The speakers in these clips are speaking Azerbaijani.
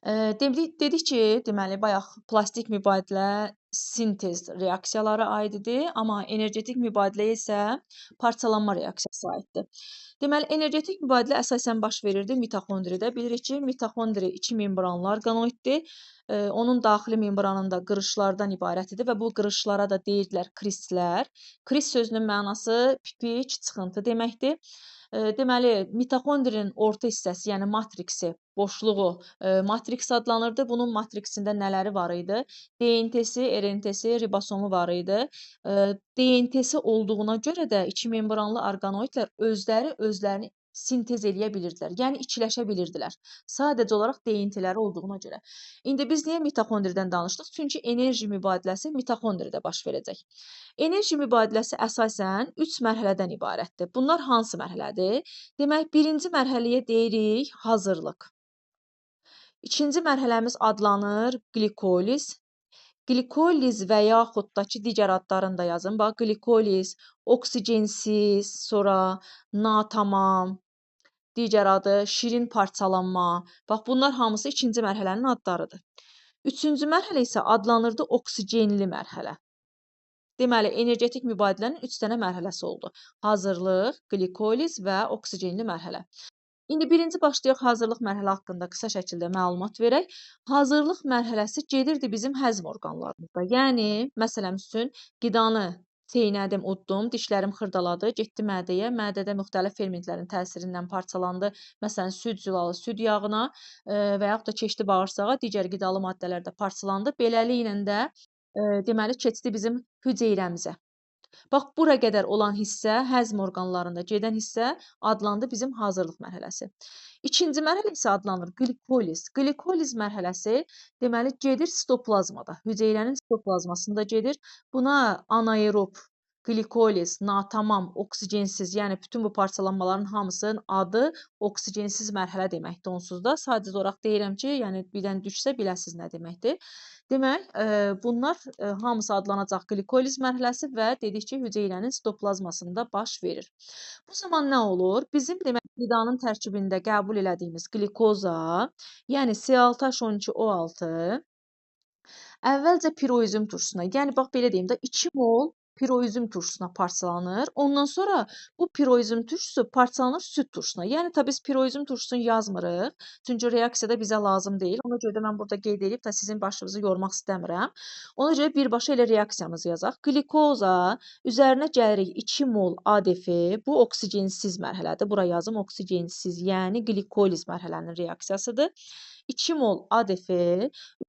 Dedik ki, deməli bayaq plastik mübadilə sintez reaksiyalara aid idi, amma energetik mübadilə isə parçalanma reaksiyası aiddir. Deməli, energetik mübadilə əsasən baş verirdi mitoxondriyada. Bilirik ki, mitoxondriya iki membranlı orqanoiddir. Onun daxili membranında qırışlardan ibarət idi və bu qırışlara da deyirdilər kristlər. Krist sözünün mənası pipik, çıxıntı deməkdir. Deməli, mitoxondriyanın orta hissəsi, yəni matriksi, boşluğu matriks adlanırdı. Bunun matriksində nələri var idi? DNT-si, RNT-si, ribosomu var idi. DNT-si olduğuna görə də iki membranlı orqanoidlər özlərini sintez eləyə bilirdilər. Yəni ikiləşə bilirdilər. Sadəcə olaraq DNT-ləri olduğuna görə. İndi biz niyə mitoxondriyadan danışdıq? Çünki enerji mübadiləsi mitoxondriyada baş verəcək. Enerji mübadiləsi əsasən 3 mərhələdən ibarətdir. Bunlar hansı mərhələdir? Demək, birinci mərhələyə deyirik hazırlıq. İkinci mərhələmiz adlanır qlikoliz. Qlikoliz və yaxud da ki, digər adlarını da yazın. Bax, qlikoliz, oksigensiz, sonra natamam, digər adı şirin parçalanma. Bax, bunlar hamısı ikinci mərhələnin adlarıdır. Üçüncü mərhələ isə adlanırdı oksigenli mərhələ. Deməli, energetik mübadilənin 3 dənə mərhələsi oldu. Hazırlıq, qlikoliz və oksigenli mərhələ. İndi birinci başlayaq hazırlıq mərhələ haqqında qısa şəkildə məlumat verək. Hazırlıq mərhələsi gedirdi bizim həzm orqanlarımızda. Yəni, məsələn üçün, qidanı çeynədim, uddum, dişlərim xırdaladı, getdi mədəyə, mədədə müxtəlif fermentlərin təsirindən parçalandı. Məsələn, süd zülalı süd yağına və yaxud da keçdi bağırsağa, digər qidalı maddələr də parçalandı. Beləliklə də deməli, keçdi bizim hüceyrəmizə. Bax, bura qədər olan hissə, həzm orqanlarında gedən hissə adlandı bizim hazırlıq mərhələsi. İkinci mərhələ isə adlanır qlikoliz. Qlikoliz mərhələsi deməli gedir sitoplazmada. Hüceyrənin sitoplazmasında gedir. Buna anaerob, qlikoliz, natamam, oksigensiz, yəni bütün bu parçalanmaların hamısının adı oksigensiz mərhələ deməkdir onsuz da. Sadəcə olaraq deyirəm ki, yəni birdən düşsə biləsiz nə deməkdir. Demək, bunlar hamısı adlanacaq qlikoliz mərhələsi və dedik ki, hüceyrənin sitoplazmasında baş verir. Bu zaman nə olur? Bizim demək qidanın tərkibində qəbul elədiyimiz qlikoza, yəni C6H12O6 əvvəlcə piroizm turşusuna, yəni bax belə deyim də 2 mol piroizm turşusuna parçalanır. Ondan sonra bu piroizm turşusu parçalanır süd turşusuna. Yəni tabii biz piroizm turşusunu yazmırıq. Çünki reaksiyada bizə lazım deyil. Ona görə də mən burada qeyd edib də sizin başınızı yormaq istəmirəm. Ona görə birbaşa elə reaksiyamızı yazaq. Qlikoza üzərinə gəlirik 2 mol ADF. Bu oksigensiz mərhələdir. Bura yazım oksigensiz, yəni qlikoliz mərhələnin reaksiyasıdır. 2 mol ADF,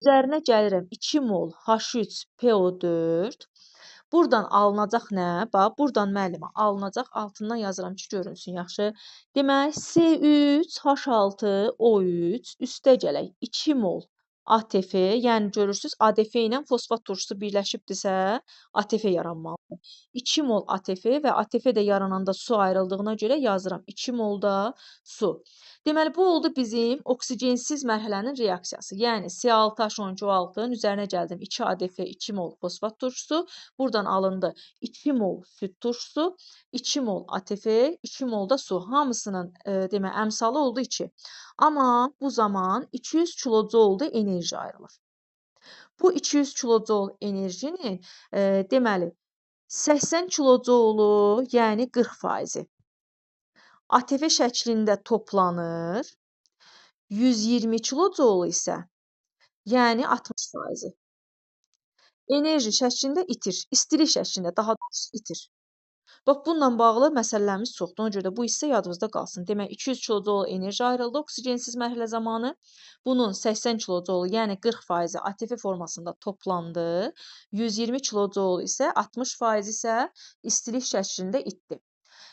üzərinə gəlirəm 2 mol H3PO4. Buradan alınacaq nə? Bax, buradan müəllimə alınacaq, altından yazıram ki, görünsün yaxşı. Demək, C3H6O3 üstə gələk 2 mol ATF, yəni görürsüz, ADF ilə fosfat turşusu birləşibdirsə, ATF yaranmalıdır. 2 mol ATF və ATF də yarananda su ayrıldığına görə yazıram 2 mol da su. Deməli, bu oldu bizim oksigensiz mərhələnin reaksiyası. Yəni, C6H12O6-nın üzərinə gəldim 2 ADF, 2 mol fosfat turşusu. Buradan alındı 2 mol süd turşusu, 2 mol ATF, 2 mol da su. Hamısının demək, əmsalı oldu 2. Amma bu zaman 200 kilojoulda enerji ayrılır. Bu 200 kilojoul enerjinin deməli 80 kilojoulu, yəni 40%-i ATF şəklində toplanır. 120 kilojoulu isə, yəni 60%-i enerji şəklində itir, istilik şəklində daha doğrusu itir. Bax, bununla bağlı məsələlərimiz çoxdur. Ona görə də bu hissə yadınızda qalsın. Demək, 200 kilojoul enerji ayrıldı oksigensiz mərhələ zamanı. Bunun 80 kilojoulu, yəni 40%-i ATF formasında toplandı. 120 kilojoul isə 60% isə istilik şəklində itdi.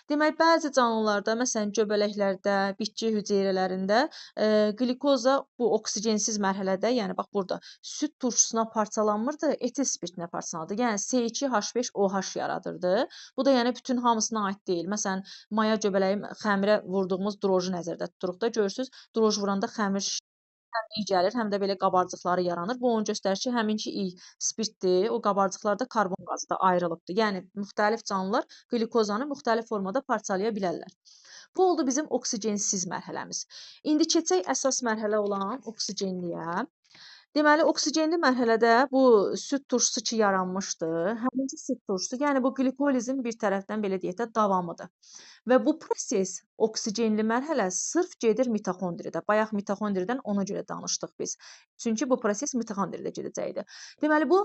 Demək, bəzi canlılarda, məsələn, göbələklərdə, bitki hüceyrələrində qlikoza bu oksigensiz mərhələdə, yəni bax burada süd turşusuna parçalanmırdı, etil spirtinə parçalanırdı. Yəni C2H5OH yaradırdı. Bu da yəni bütün hamısına aid deyil. Məsələn, maya göbələyi xəmirə vurduğumuz droji nəzərdə tuturuq da, görürsüz, droj vuranda xəmir həm iyi gəlir, həm də belə qabarcıqları yaranır. Bu onu göstərir ki, həminki iyi spirtdir, o qabarcıqlarda karbon qazı da ayrılıbdır. Yəni müxtəlif canlılar qlikozanı müxtəlif formada parçalaya bilərlər. Bu oldu bizim oksigensiz mərhələmiz. İndi keçək əsas mərhələ olan oksigenliyə. Deməli, oksigenli mərhələdə bu süd turşusu ki yaranmışdı. Həmin süd turşusu, yəni bu qlikolizin bir tərəfdən belə deyək də davamıdır. Və bu proses oksigenli mərhələ sırf gedir mitoxondriyada. Bayaq mitoxondriyadan ona görə danışdıq biz. Çünki bu proses mitoxondriyada gedəcəkdi. Deməli bu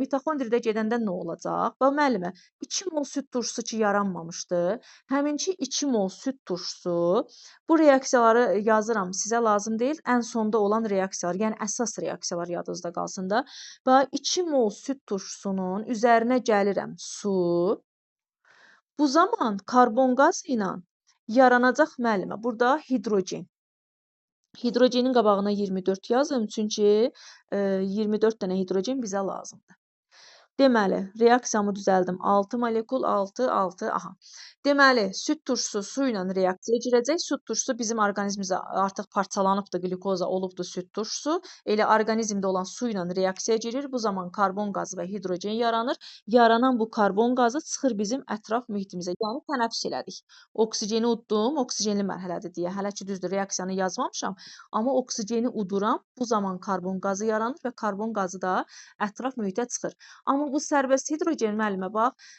mitoxondriyada gedəndə nə olacaq? Bax müəllimə, 2 mol süd turşusu ki yaranmamışdı. Həminki 2 mol süd turşusu bu reaksiyaları yazıram, sizə lazım deyil. Ən sonda olan reaksiyalar, yəni əsas reaksiyalar yadınızda qalsın da. Bax 2 mol süd turşusunun üzərinə gəlirəm su. Bu zaman karbon qazı ilə yaranacaq müəllimə burada hidrogen. Hidrogenin qabağına 24 yazın, çünki 24 dənə hidrogen bizə lazımdır. Deməli, reaksiyamı düzəldim. 6 molekul, 6, 6, aha. Deməli, süd turşusu su ilə reaksiyaya girəcək. Süd turşusu bizim orqanizmimizdə artıq parçalanıbdır, qlikoza olubdur süd turşusu. Elə orqanizmdə olan su ilə reaksiyaya girir. Bu zaman karbon qazı və hidrogen yaranır. Yaranan bu karbon qazı çıxır bizim ətraf mühitimizə. Yəni tənəffüs elədik. Oksigeni uddum, oksigenli mərhələdir deyə. Hələ ki düzdür, reaksiyanı yazmamışam, amma oksigeni uduram. Bu zaman karbon qazı yaranır və karbon qazı da ətraf mühitə çıxır. Amma bu sərbəst hidrogen müəllimə bax,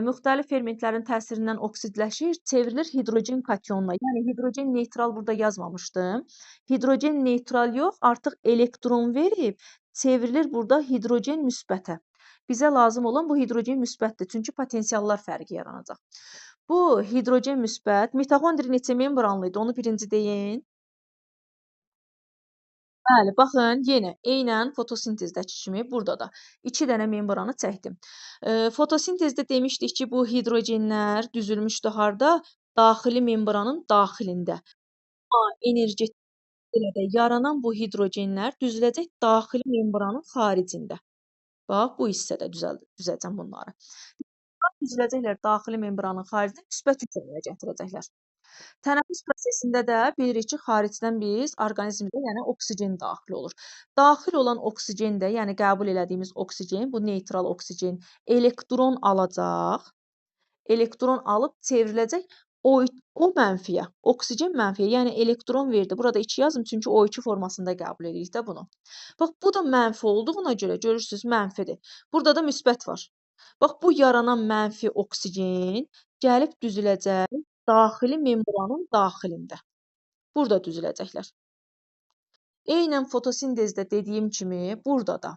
müxtəlif fermentlərin təsirindən oksidləşir, çevrilir hidrogen kationuna. Yəni hidrogen neytral burada yazmamışdım. Hidrogen neytral yox, artıq elektron verib çevrilir burada hidrogen müsbətə. Bizə lazım olan bu hidrogen müsbətdir, çünki potensiallar fərqi yaranacaq. Bu hidrogen müsbət, mitoxondri neçə membranlı idi, onu birinci deyin. Bəli, baxın, yenə eynən fotosintezdəki kimi burada da 2 dənə membranı çəkdim. Fotosintezdə demişdik ki, bu hidrogenlər düzülmüşdü harda? Daxili membranın daxilində. Energetikdə yaranan bu hidrogenlər düzüləcək daxili membranın xaricində. Bax, bu hissədə düzəcəm bunları. Düzüləcəklər daxili membranın xaricində müsbət yükləməyə gətirəcəklər. Tənəffüs prosesində də bilirik ki, xaricdən biz orqanizmimizə, yəni oksigen daxil olur. Daxil olan oksigen də, yəni qəbul elədiyimiz oksigen, bu neytral oksigen elektron alacaq. Elektron alıb çevriləcək O mənfiyə, oksigen mənfiyə, yəni elektron verdi. Burada 2 yazım, çünki O2 formasında qəbul edirik də bunu. Bax, bu da mənfi olduğuna görə görürsüz, mənfidir. Burada da müsbət var. Bax, bu yaranan mənfi oksigen gəlib düzüləcək daxili membranın daxilində. Burada düzüləcəklər. Eynən fotosintezdə dediyim kimi, burada da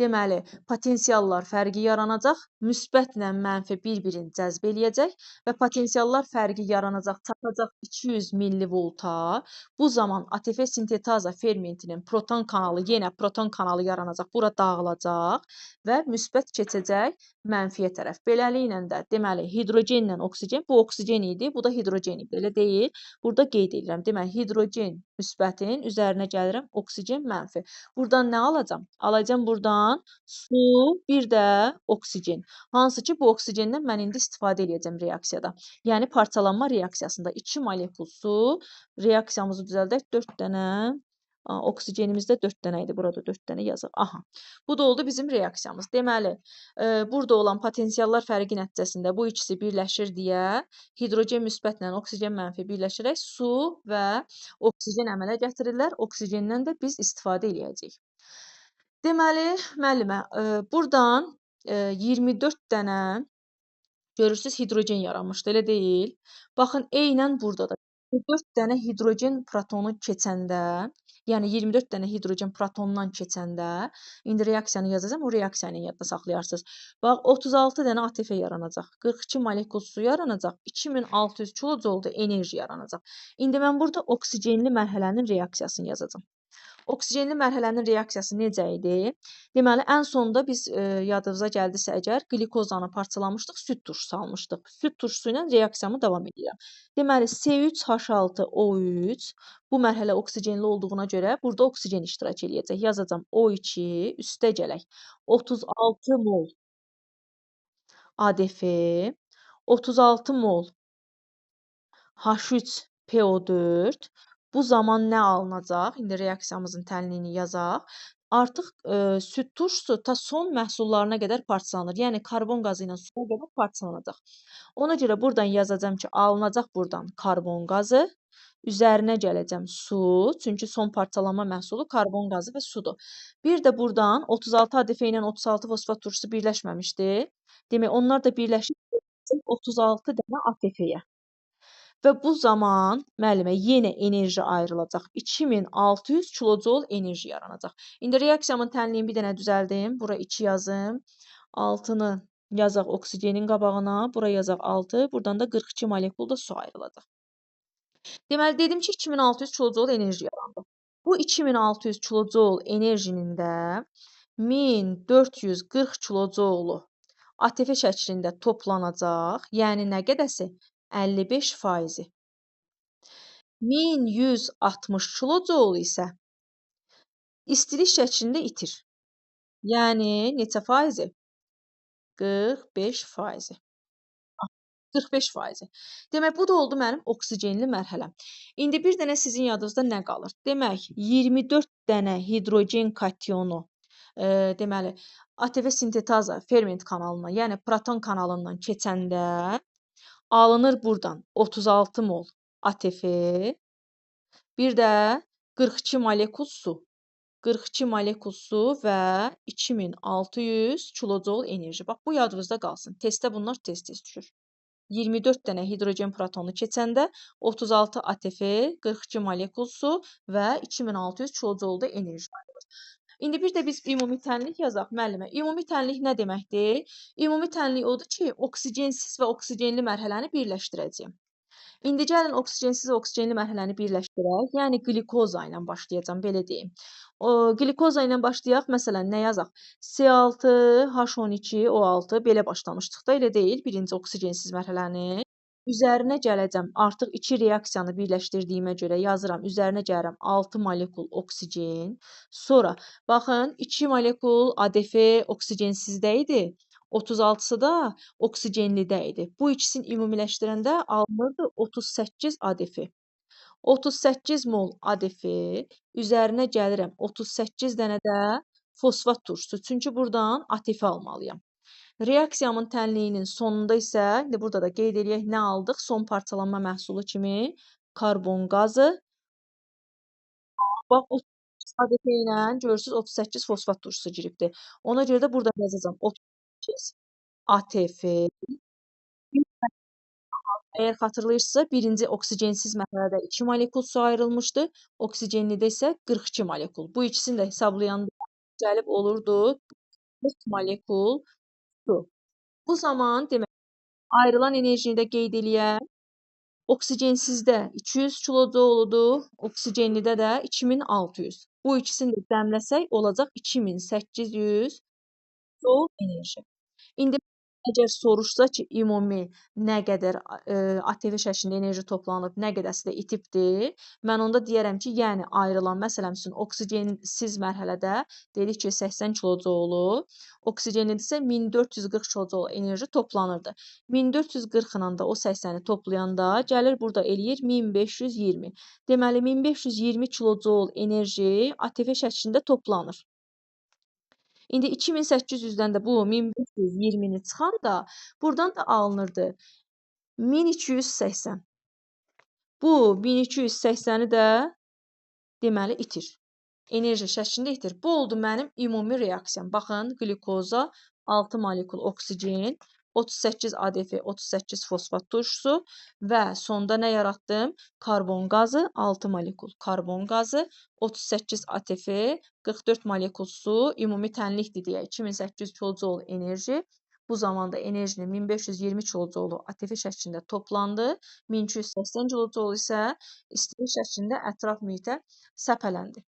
deməli, potensiallar fərqi yaranacaq, müsbətlə mənfi bir-birini cəzb eləyəcək və potensiallar fərqi yaranacaq, çatacaq 200 millivolta. Bu zaman ATF sintetaza fermentinin proton kanalı, yenə proton kanalı yaranacaq, bura dağılacaq və müsbət keçəcək mənfiyə tərəf. Beləliklə də, deməli, hidrogenlə oksigen, bu oksigen idi, bu da hidrogen idi, elə deyil. Burada qeyd edirəm, deməli, hidrogen müsbətin üzərinə gəlirəm, oksigen mənfi. Buradan nə alacam? Alacam buradan su, bir də oksigen. Hansı ki, bu oksigendən mən indi istifadə edəcəm reaksiyada. Yəni, parçalanma reaksiyasında 2 molekul su, reaksiyamızı düzəldək, 4 dənə, oksigenimizdə 4 dənə idi, burada 4 dənə yazaq. Aha, bu da oldu bizim reaksiyamız. Deməli, burada olan potensiallar fərqi nəticəsində bu ikisi birləşir deyə hidrogen müsbətlə oksigen mənfi birləşərək su və oksigen əmələ gətirirlər. Oksigendən də biz istifadə edəcəyik. Deməli, müəllimə, burdan 24 dənə görürsüz hidrogen yaranmışdı, elə deyil. Baxın, eynən burada da 24 dənə hidrogen protonu keçəndə, yəni 24 dənə hidrogen protondan keçəndə, indi reaksiyanı yazacağam, o reaksiyanı yadda saxlayarsınız. Bax, 36 dənə ATF yaranacaq, 42 molekul su yaranacaq, 2600 kilojolda enerji yaranacaq. İndi mən burada oksigenli mərhələnin reaksiyasını yazacağam. Oksigenli mərhələnin reaksiyası necə idi? Deməli, ən sonda biz yadınıza gəldisə əgər qlikozanı parçalamışdıq, süd turşusu almışdıq. Süd turşusu ilə reaksiyamı davam edirəm. Deməli, C3H6O3 bu mərhələ oksigenli olduğuna görə burada oksigen iştirak eləyəcək. Yazacağam O2 üstə gələk. 36 mol ADF, 36 mol H3PO4. Bu zaman nə alınacaq? İndi reaksiyamızın tənliyini yazaq. artıq süd turşusu ta son məhsullarına qədər parçalanır. Yəni karbon qazı ilə suya qədər parçalanacaq. Ona görə burdan yazacağam ki, alınacaq burdan karbon qazı, üzərinə gələcəm su, çünki son parçalanma məhsulu karbon qazı və sudur. Bir də burdan 36 ADF ilə 36 fosfat turşusu birləşməmişdi. Demək, onlar da birləşib 36 dənə ATF-yə. Və bu zaman müəllimə yenə enerji ayrılacaq. 2600 kilojul enerji yaranacaq. İndi reaksiyamın tənliyini bir dənə düzəldim. Bura 2 yazım. Altını yazaq oksigenin qabağına. Bura yazaq 6. Buradan da 42 molekul da su ayrılacaq. Deməli, dedim ki, 2600 kilojul enerji yarandı. Bu 2600 kilojul enerjinin də 1440 kilojulu ATF şəklində toplanacaq. Yəni nə qədəsi? 55%. 1160 kilojoul isə istilik şəklində itir. Yəni neçə faizi? 45%. 45%. Demək, bu da oldu mənim oksigenli mərhələm. İndi bir dənə sizin yadınızda nə qalır? Demək, 24 dənə hidrogen kationu, deməli, ATF sintetaza ferment kanalına, yəni proton kanalından keçəndə alınır burdan 36 mol ATF, bir də 42 molekul su. 42 molekul su və 2600 kilojul enerji. Bax, bu yadınızda qalsın. Testdə bunlar tez-tez düşür. 24 dənə hidrogen protonu keçəndə 36 ATF, 42 molekul su və 2600 kilojolda enerji ayrılır. İndi bir də biz ümumi tənlik yazaq müəllimə. Ümumi tənlik nə deməkdir? Ümumi tənlik odur ki, oksigensiz və oksigenli mərhələni birləşdirəcəyəm. İndi gəlin oksigensiz və oksigenli mərhələni birləşdirək. Yəni qlikoza ilə başlayacağam, belə deyim. Qlikoza ilə başlayaq. Məsələn, nə yazaq? C6, H12, O6 belə başlamışdıq da, elə deyil. Birinci oksigensiz mərhələni. Üzərinə gələcəm. Artıq 2 reaksiyanı birləşdirdiyimə görə yazıram. Üzərinə gəlirəm 6 molekul oksigen. Sonra baxın 2 molekul ADF oksigensizdə idi. 36-sı da oksigenlidə idi. Bu ikisini ümumiləşdirəndə alınırdı 38 ADF. 38 mol ADF, üzərinə gəlirəm 38 dənə də fosfat turşusu. Çünki buradan ATF almalıyam. Reaksiyamın tənliyinin sonunda isə, indi burada da qeyd eləyək, nə aldıq? Son parçalanma məhsulu kimi karbon qazı. Bax, 38 ADF ilə görürsünüz 38 fosfat turşusu giribdir. Ona görə də burada yazacağam 38 ATF. Əgər xatırlayırsınızsa, birinci oksigensiz mərhələdə 2 molekul su ayrılmışdı, oksigenlidə isə 42 molekul. Bu ikisini də hesablayanda gəlib olurdu 40 molekul su. Bu zaman demək, ayrılan enerjini də qeyd eləyək. Oksigensizdə 200 kilojouludur, oksigenlidə də 2600. Bu ikisini də cəmləsək olacaq 2800 joule enerji. İndi əgər soruşsa ki, ümumi nə qədər ATV şəklində enerji toplanıb, nə qədəsi də itibdir, mən onda deyərəm ki, yəni ayrılan, məsələn üçün, oksigensiz mərhələdə dedik ki, 80 kilojoulu, oksigenli isə 1440 kilojoul enerji toplanırdı. 1440 ilə də o 80-i toplayanda gəlir burada eləyir 1520. Deməli, 1520 kilojoul enerji ATV şəklində toplanır. İndi 2800-dən də bu 1520-ni çıxanda buradan da alınırdı 1280. Bu 1280-i də deməli itir. Enerji şəklində itir. Bu oldu mənim ümumi reaksiyam. Baxın, qlikoza 6 molekul oksigen, 38 ADF, 38 fosfat turşusu və sonda nə yaratdım? Karbon qazı 6 molekul karbon qazı, 38 ATF, 44 molekul su, ümumi tənlikdir deyə 2800 kilojoul enerji. Bu zamanda enerjinin 1520 kilojoulu ATF şəklində toplandı. 1280 kilojoul isə istilik şəklində ətraf mühitə səpələndi.